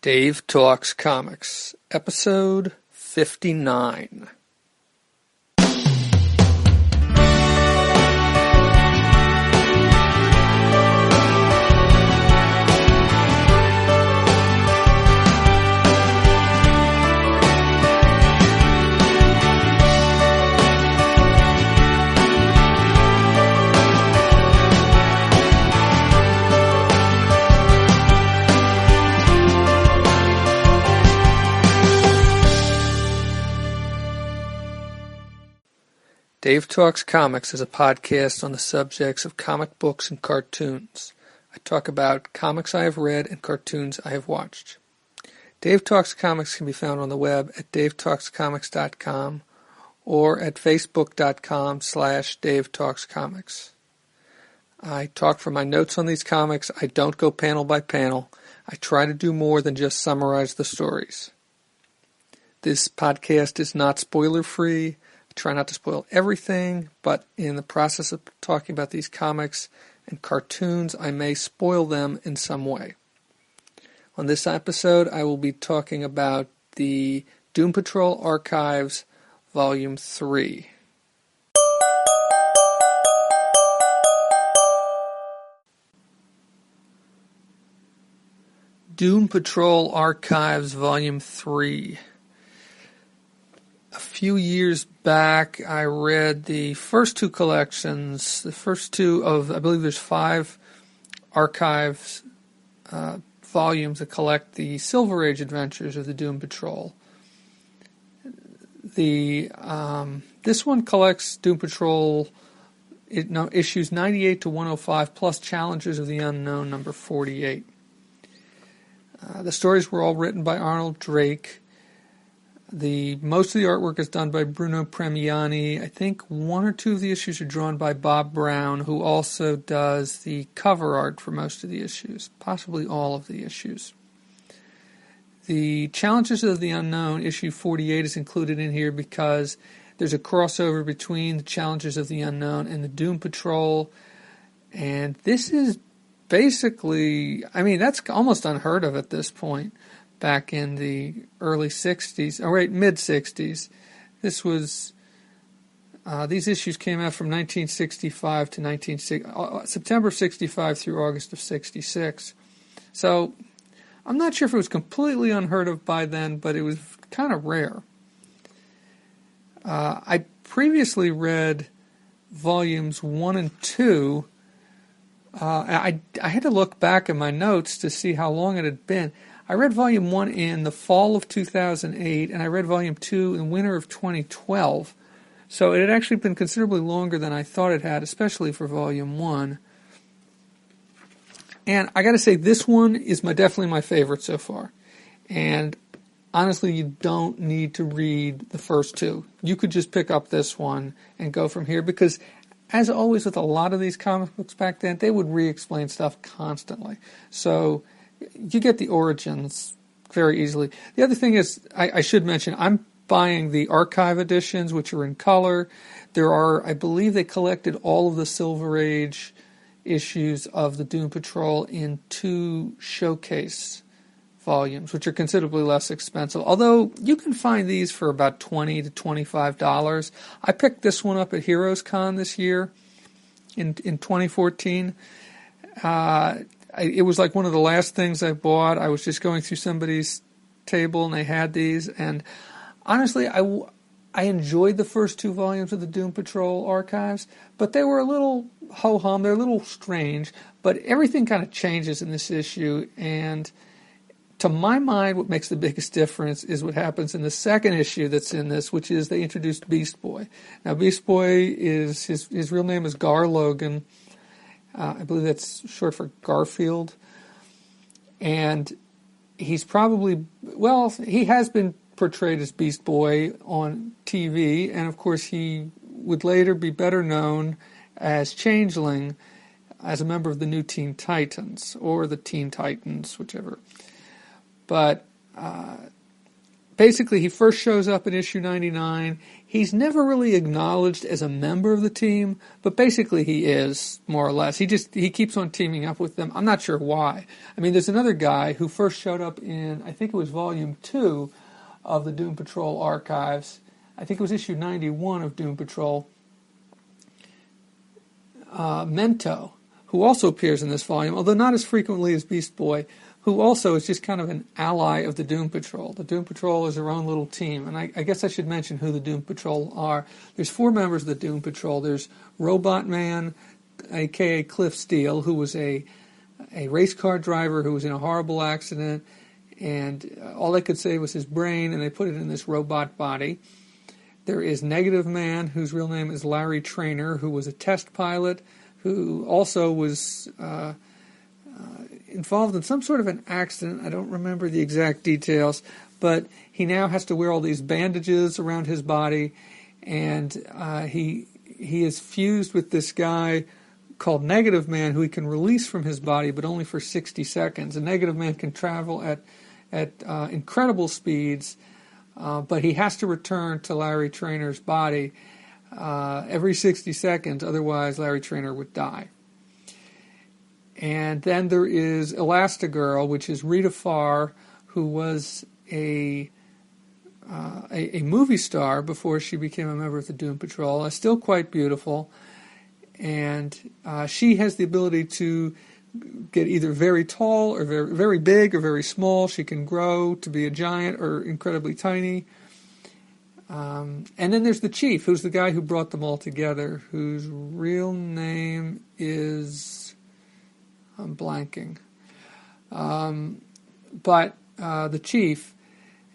Dave Talks Comics, Episode 59. Dave Talks Comics is a podcast on the subjects of comic books and cartoons. I talk about comics I have read and cartoons I have watched. Dave Talks Comics can be found on the web at davetalkscomics.com or at facebook.com/DaveTalksComics. I talk from my notes on these comics. I don't go panel by panel. I try to do more than just summarize the stories. This podcast is not spoiler-free. Try not to spoil everything, but in the process of talking about these comics and cartoons, I may spoil them in some way. On this episode, I will be talking about the Doom Patrol Archives, Volume 3. Doom Patrol Archives, Volume 3. A few years back, I read the first two collections, the first two of, I believe there's 5 archives volumes that collect the Silver Age adventures of the Doom Patrol. This one collects Doom Patrol issues 98 to 105 plus Challengers of the Unknown number 48. The stories were all written by Arnold Drake. Most of the artwork is done by Bruno Premiani. I think 1 or 2 of the issues are drawn by Bob Brown, who also does the cover art for most of the issues, possibly all of the issues. The Challengers of the Unknown, issue 48, is included in here because there's a crossover between the Challengers of the Unknown and the Doom Patrol. And this is basically, that's almost unheard of at this point. Back in the early 60s, mid-60s. This was, these issues came out from 1965 to September of 65 through August of 66. So, I'm not sure if it was completely unheard of by then, but it was kind of rare. I previously read volumes 1 and 2. I had to look back in my notes to see how long it had been. I read Volume 1 in the fall of 2008, and I read Volume 2 in winter of 2012. So it had actually been considerably longer than I thought it had, especially for Volume 1. And I got to say, this one is definitely my favorite so far. And honestly, you don't need to read the first 2. You could just pick up this one and go from here, because as always with a lot of these comic books back then, they would re-explain stuff constantly. So you get the origins very easily. The other thing is, I should mention, I'm buying the archive editions, which are in color. I believe they collected all of the Silver Age issues of the Doom Patrol in 2 showcase volumes, which are considerably less expensive. Although you can find these for about $20 to $25. I picked this one up at Heroes Con this year in 2014. It was like one of the last things I bought. I was just going through somebody's table and they had these. And honestly, I enjoyed the first 2 volumes of the Doom Patrol archives, but they were a little ho-hum. They're a little strange. But everything kind of changes in this issue. And to my mind, what makes the biggest difference is what happens in the second issue that's in this, which is they introduced Beast Boy. Now, Beast Boy is his real name is Gar Logan. I believe that's short for Garfield. And he's probably, he has been portrayed as Beast Boy on TV, and of course he would later be better known as Changeling, as a member of the New Teen Titans, or the Teen Titans, whichever. But basically, he first shows up in issue 99. He's never really acknowledged as a member of the team, but basically he is, more or less. He keeps on teaming up with them. I'm not sure why. I mean, there's another guy who first showed up in, I think it was volume 2 of the Doom Patrol archives. I think it was issue 91 of Doom Patrol. Mento, who also appears in this volume, although not as frequently as Beast Boy, who also is just kind of an ally of the Doom Patrol. The Doom Patrol is their own little team, and I guess I should mention who the Doom Patrol are. There's 4 members of the Doom Patrol. There's Robotman, a.k.a. Cliff Steele, who was a race car driver who was in a horrible accident, and all they could save was his brain, and they put it in this robot body. There is Negative Man, whose real name is Larry Trainer, who was a test pilot, who also was involved in some sort of an accident. I don't remember the exact details, but he now has to wear all these bandages around his body, and he is fused with this guy called Negative Man, who he can release from his body, but only for 60 seconds. And Negative Man can travel at incredible speeds, but he has to return to Larry Trainer's body every 60 seconds, otherwise Larry Trainer would die. And then there is Elasti-Girl, which is Rita Farr, who was a movie star before she became a member of the Doom Patrol. Still quite beautiful, and she has the ability to get either very tall or very, very big or very small. She can grow to be a giant or incredibly tiny. And then there's the Chief, who's the guy who brought them all together, whose real name is... I'm blanking. But the Chief,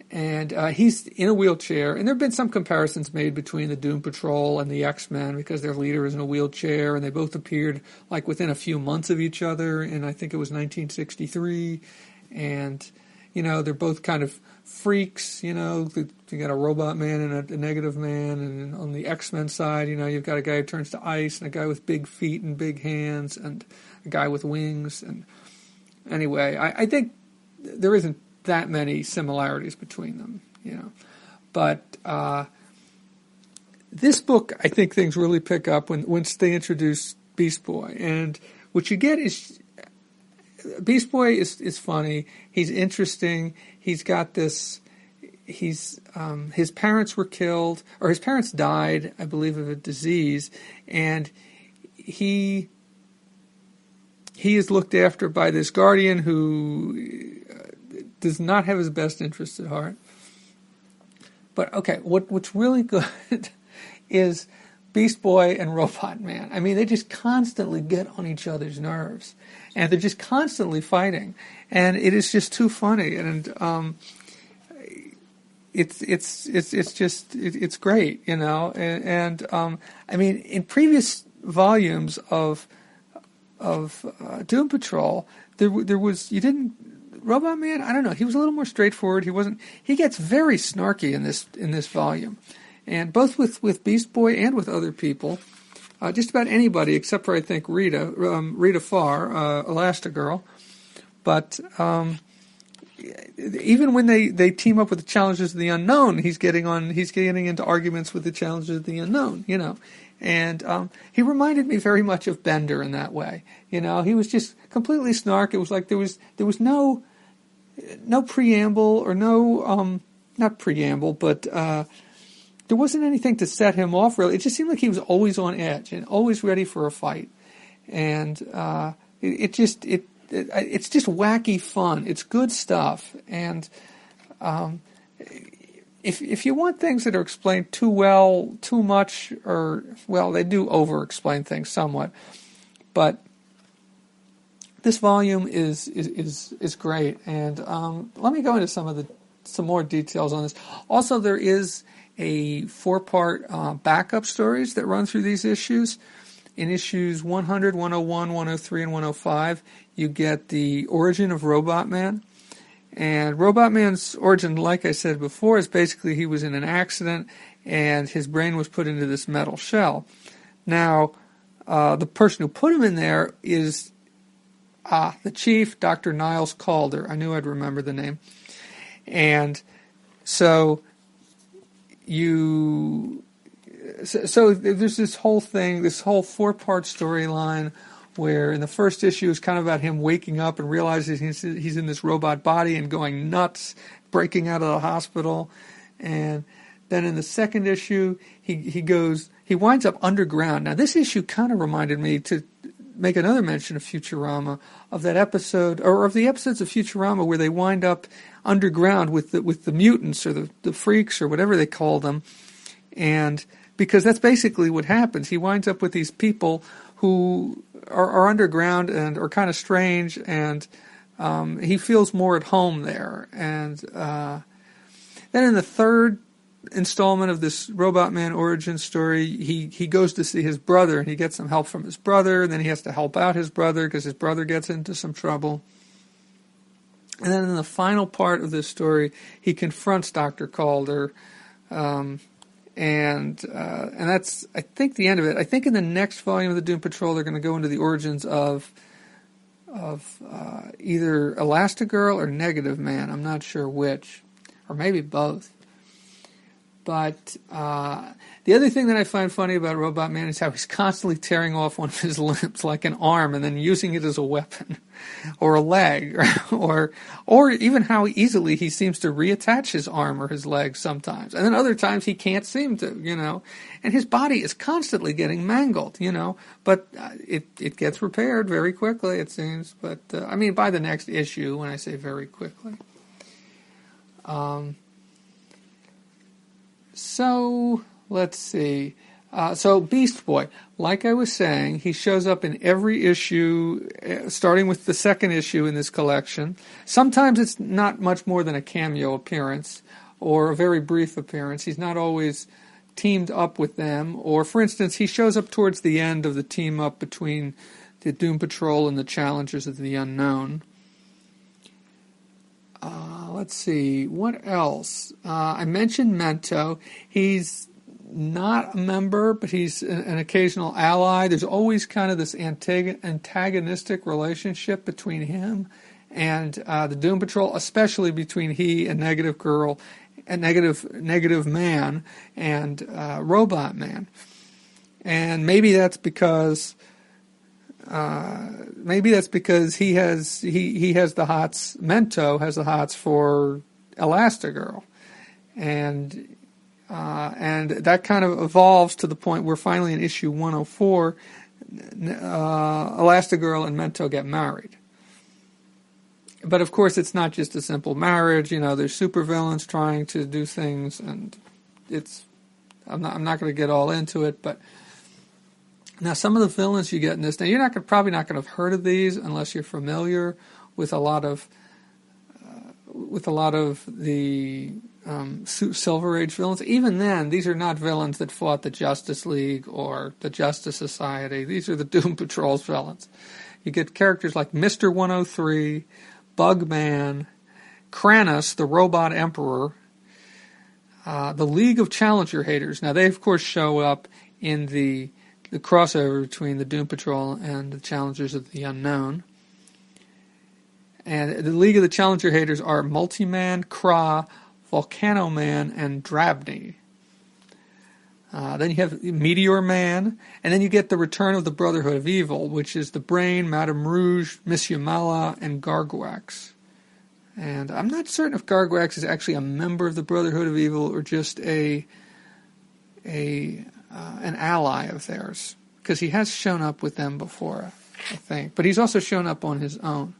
and he's in a wheelchair, and there have been some comparisons made between the Doom Patrol and the X-Men because their leader is in a wheelchair, and they both appeared like within a few months of each other, and I think it was 1963, and, you know, they're both kind of freaks, you know. You got a Robot Man and a Negative Man, and on the X-Men side, you know, you've got a guy who turns to ice, and a guy with big feet and big hands, and a guy with wings. And anyway, I think there isn't that many similarities between them, you know. But this book, I think things really pick up once they introduce Beast Boy. And what you get is Beast Boy is funny. He's interesting. He's got this... his parents were killed, or his parents died, I believe, of a disease, and he is looked after by this guardian who does not have his best interests at heart. But okay, what's really good is Beast Boy and Robotman. I mean, they just constantly get on each other's nerves, and they're just constantly fighting, and it is just too funny. And it's great, you know. And I mean, in previous volumes of Doom Patrol, there was Robotman, I don't know, he was a little more straightforward. He gets very snarky in this volume, and both with Beast Boy and with other people, just about anybody except for I think Rita Farr, Elasti-Girl, but. Even when they team up with the Challengers of the Unknown, he's getting into arguments with the Challengers of the Unknown, you know. And he reminded me very much of Bender in that way. You know, he was just completely snark. It was like there was no preamble or not preamble, but there wasn't anything to set him off really. It just seemed like he was always on edge and always ready for a fight. And it's just wacky fun. It's good stuff. And if you want things that are explained too well, too much, or, well, they do over-explain things somewhat. But this volume is great. And let me go into some more details on this. Also, there is a 4-part backup stories that run through these issues. In issues 100, 101, 103, and 105, you get the origin of Robotman. And Robotman's origin, like I said before, is basically he was in an accident and his brain was put into this metal shell. Now, the person who put him in there is the chief, Dr. Niles Calder. I knew I'd remember the name. And So so there's this whole thing, this whole 4-part storyline where in the first issue is kind of about him waking up and realizing he's in this robot body and going nuts, breaking out of the hospital. And then in the second issue, he winds up underground. Now this issue kind of reminded me, to make another mention of Futurama, of that episode, or of the episodes of Futurama where they wind up underground with the mutants or the freaks or whatever they call them. And because that's basically what happens. He winds up with these people who are underground and are kind of strange, and he feels more at home there. And then in the third installment of this Robotman origin story, he goes to see his brother, and he gets some help from his brother, and then he has to help out his brother because his brother gets into some trouble. And then in the final part of this story, he confronts Dr. Calder, and that's, I think, the end of it. I think in the next volume of the Doom Patrol, they're going to go into the origins of either Elasti-Girl or Negative Man. I'm not sure which, or maybe both. But the other thing that I find funny about Robotman is how he's constantly tearing off one of his limbs, like an arm, and then using it as a weapon, or a leg, or even how easily he seems to reattach his arm or his leg sometimes. And then other times he can't seem to, And his body is constantly getting mangled, But it gets repaired very quickly, it seems. But, by the next issue, when I say very quickly. So, let's see. So, Beast Boy, like I was saying, he shows up in every issue, starting with the second issue in this collection. Sometimes it's not much more than a cameo appearance, or a very brief appearance. He's not always teamed up with them. Or, for instance, he shows up towards the end of the team-up between the Doom Patrol and the Challengers of the Unknown. Let's see, what else? I mentioned Mento. He's not a member, but he's an occasional ally. There's always kind of this antagonistic relationship between him and the Doom Patrol, especially between he and Negative Girl, and Negative Man, and Robotman. And maybe that's because he has the hots. Mento has the hots for Elasti-Girl, and that kind of evolves to the point where finally in issue 104, Elasti-Girl and Mento get married. But of course, it's not just a simple marriage. There's supervillains trying to do things, and I'm not going to get all into it, but. Now, some of the villains you get in this, now you're probably not going to have heard of these unless you're familiar with a lot of the Silver Age villains. Even then, these are not villains that fought the Justice League or the Justice Society. These are the Doom Patrol's villains. You get characters like Mr. 103, Bugman, Kranos, the Robot Emperor, the League of Challenger Haters. Now, they, of course, show up in the crossover between the Doom Patrol and the Challengers of the Unknown. And the League of the Challenger Haters are Multiman, Kra, Volcano Man, and Drabney. Then you have Meteor Man, and then you get the return of the Brotherhood of Evil, which is the Brain, Madame Rouge, Miss Yamala, and Gargwax. And I'm not certain if Gargwax is actually a member of the Brotherhood of Evil or just an ally of theirs, because he has shown up with them before, I think. But he's also shown up on his own.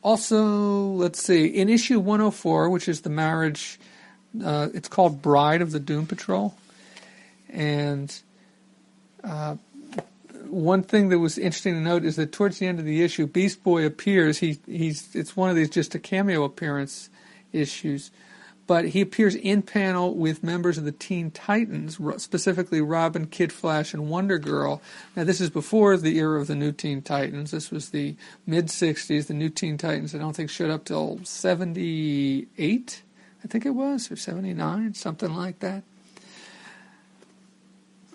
Also, let's see, in issue 104, which is the marriage, it's called Bride of the Doom Patrol. And one thing that was interesting to note is that towards the end of the issue, Beast Boy appears. It's one of these just a cameo appearance issues. But he appears in panel with members of the Teen Titans, specifically Robin, Kid Flash, and Wonder Girl. Now, this is before the era of the New Teen Titans. This was the mid-'60s. The New Teen Titans, I don't think, showed up till 78, I think it was, or 79, something like that.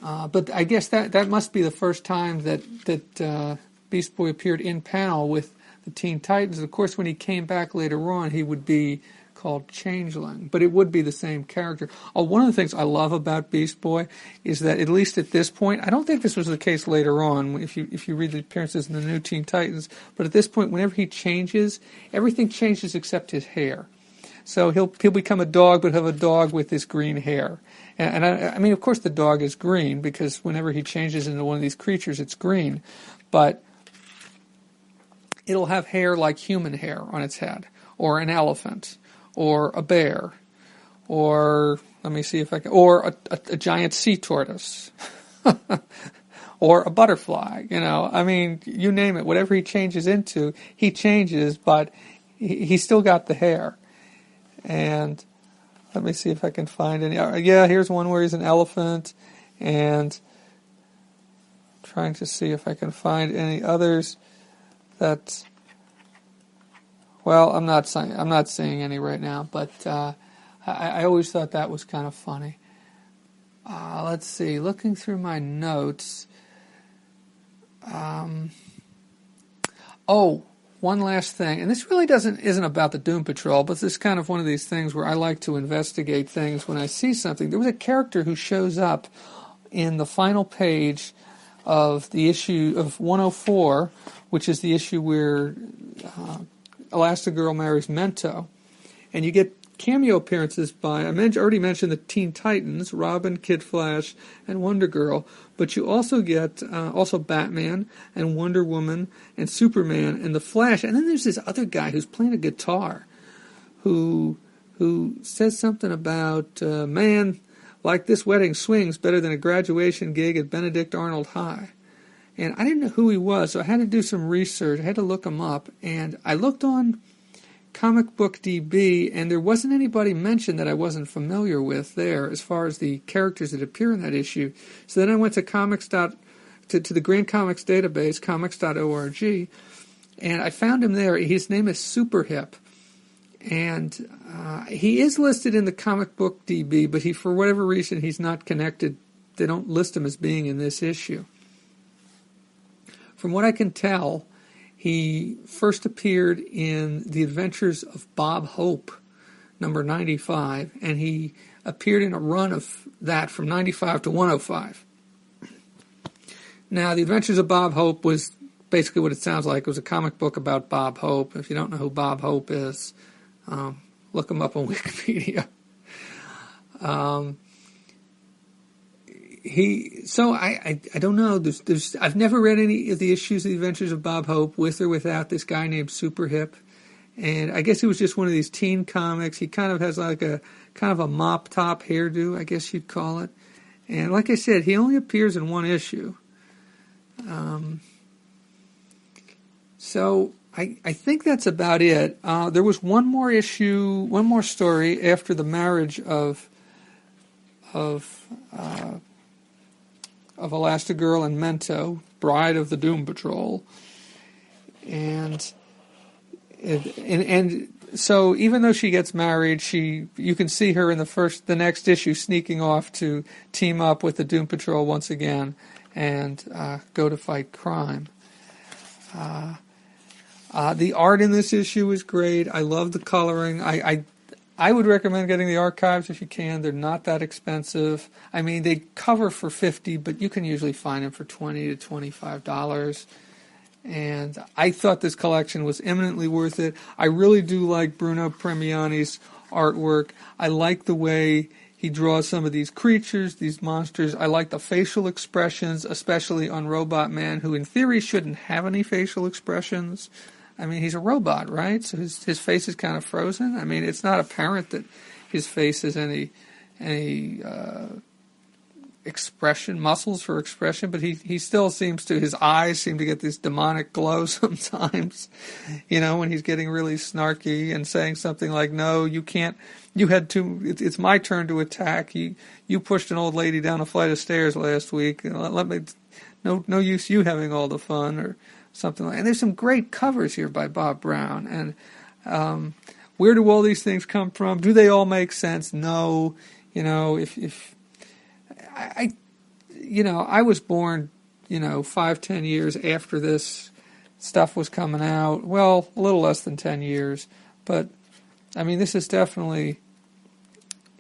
But I guess that must be the first time that Beast Boy appeared in panel with the Teen Titans. Of course, when he came back later on, he would be called Changeling, but it would be the same character. Oh, one of the things I love about Beast Boy is that, at least at this point, I don't think this was the case later on if you read the appearances in the new Teen Titans, but at this point, whenever he changes, everything changes except his hair. So he'll become a dog, but he'll have a dog with this green hair. And I mean, of course, the dog is green because whenever he changes into one of these creatures, it's green, but it'll have hair like human hair on its head, or an elephant, or a bear, or let me see if I can, or a giant sea tortoise, or a butterfly. I mean, you name it. Whatever he changes into, he changes, but he's still got the hair. And let me see if I can find any. Yeah, here's one where he's an elephant, and trying to see if I can find any others that. Well, I'm not seeing any right now, but I always thought that was kind of funny. Let's see. Looking through my notes. One last thing, and this really isn't about the Doom Patrol, but this is kind of one of these things where I like to investigate things when I see something. There was a character who shows up in the final page of the issue of 104, which is the issue where Elasti-Girl marries Mento, and you get cameo appearances by, already mentioned the Teen Titans, Robin, Kid Flash, and Wonder Girl, but you also get also Batman and Wonder Woman and Superman and the Flash, and then there's this other guy who's playing a guitar who says something about, man, like this wedding swings better than a graduation gig at Benedict Arnold High. And I didn't know who he was, so I had to do some research. I had to look him up. And I looked on Comic Book DB, and there wasn't anybody mentioned that I wasn't familiar with there as far as the characters that appear in that issue. So then I went to to the Grand Comics database, comics.org, and I found him there. His name is Super Hip. And he is listed in the Comic Book DB, but for whatever reason, he's not connected. They don't list him as being in this issue. From what I can tell, he first appeared in The Adventures of Bob Hope, number 95, and he appeared in a run of that from 95 to 105. Now, The Adventures of Bob Hope was basically what it sounds like. It was a comic book about Bob Hope. If you don't know who Bob Hope is, look him up on Wikipedia. I don't know. I've never read any of the issues of The Adventures of Bob Hope with or without this guy named Super Hip, and I guess it was just one of these teen comics. He kind of has like a kind of a mop top hairdo, I guess you'd call it. And like I said, he only appears in one issue. So I think that's about it. There was one more story after the marriage of Elasti-Girl and Mento, bride of the Doom Patrol, and so even though she gets married, you can see her in the next issue sneaking off to team up with the Doom Patrol once again and go to fight crime. The art in this issue is great. I love the coloring. I would recommend getting the archives if you can. They're not that expensive. I mean, they cover for $50, but you can usually find them for $20 to $25. And I thought this collection was eminently worth it. I really do like Bruno Premiani's artwork. I like the way he draws some of these creatures, these monsters. I like the facial expressions, especially on Robotman, who in theory shouldn't have any facial expressions. I mean, he's a robot, right? So his face is kind of frozen. I mean, it's not apparent that his face has any expression, muscles for expression, but he still seems to, his eyes seem to get this demonic glow sometimes, when he's getting really snarky and saying something like, no, you can't, it's my turn to attack. You pushed an old lady down a flight of stairs last week. No use you having all the fun, or something like. And there's some great covers here by Bob Brown. And where do all these things come from? Do they all make sense? No. If I was born, 5-10 years after this stuff was coming out. Well, a little less than 10 years. But, I mean, this is definitely...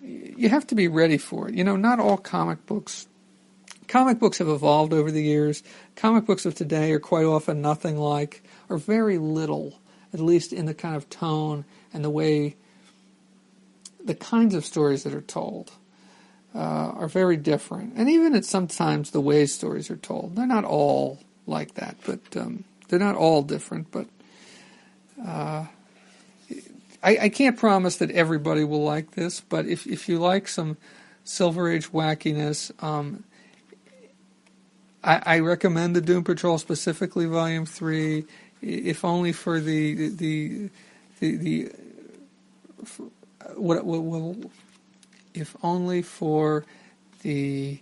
You have to be ready for it. You know, not all comic books have evolved over the years. Comic books of today are quite often nothing like, or very little, at least in the kind of tone and the way, the kinds of stories that are told are very different. And even at sometimes the way stories are told. They're not all like that, but they're not all different, but I can't promise that everybody will like this, but if you like some Silver Age wackiness, I recommend the Doom Patrol, specifically Volume 3, if only for if only for the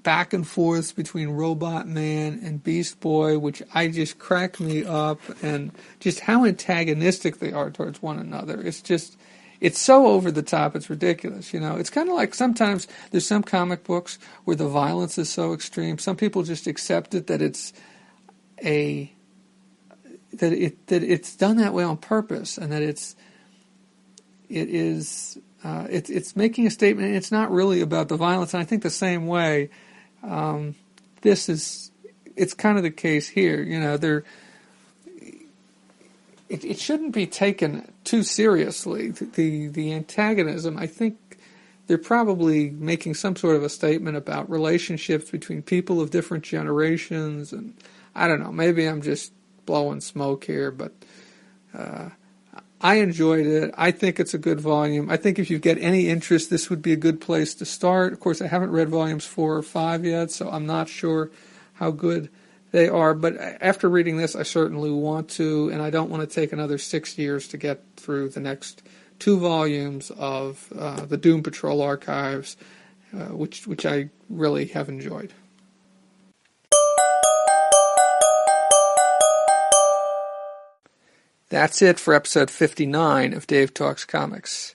back and forths between Robotman and Beast Boy, which I just crack me up, and just how antagonistic they are towards one another. It's so over the top, it's ridiculous, you know. It's kind of like sometimes there's some comic books where the violence is so extreme, some people just accept it that it's done that way on purpose, and that it's making a statement, and it's not really about the violence. And I think the same way, it's kind of the case here. You know, it shouldn't be taken too seriously. The antagonism, I think they're probably making some sort of a statement about relationships between people of different generations, and I don't know, maybe I'm just blowing smoke here, but I enjoyed it. I think it's a good volume. I think if you get any interest, this would be a good place to start. Of course, I haven't read volumes 4 or 5 yet, so I'm not sure how good they are. But after reading this, I certainly want to, and I don't want to take another 6 years to get through the next 2 volumes of the Doom Patrol archives, which I really have enjoyed. That's it for episode 59 of Dave Talks Comics.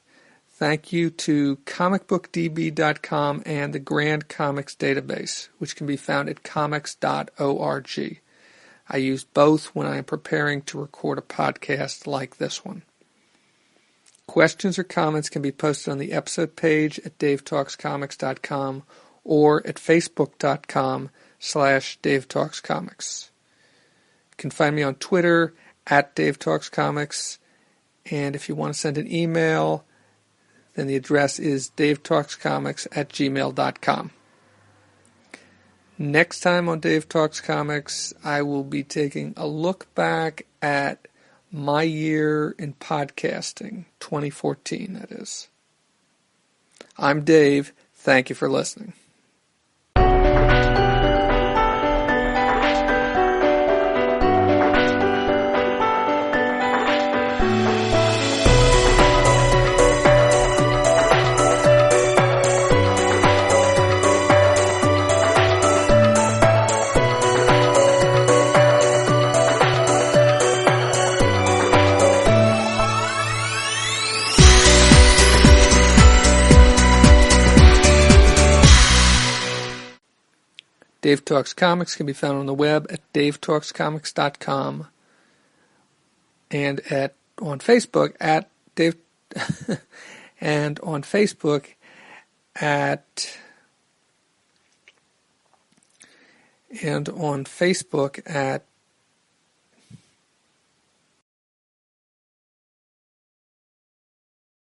Thank you to comicbookdb.com and the Grand Comics database, which can be found at comics.org. I use both when I am preparing to record a podcast like this one. Questions or comments can be posted on the episode page at davetalkscomics.com or at facebook.com/davetalkscomics. You can find me on Twitter at Dave Talks Comics, and if you want to send an email, then the address is davetalkscomics@gmail.com. Next time on Dave Talks Comics, I will be taking a look back at my year in podcasting, 2014, that is. I'm Dave. Thank you for listening. Dave Talks Comics can be found on the web at davetalkscomics.com and on Facebook at Dave and on Facebook at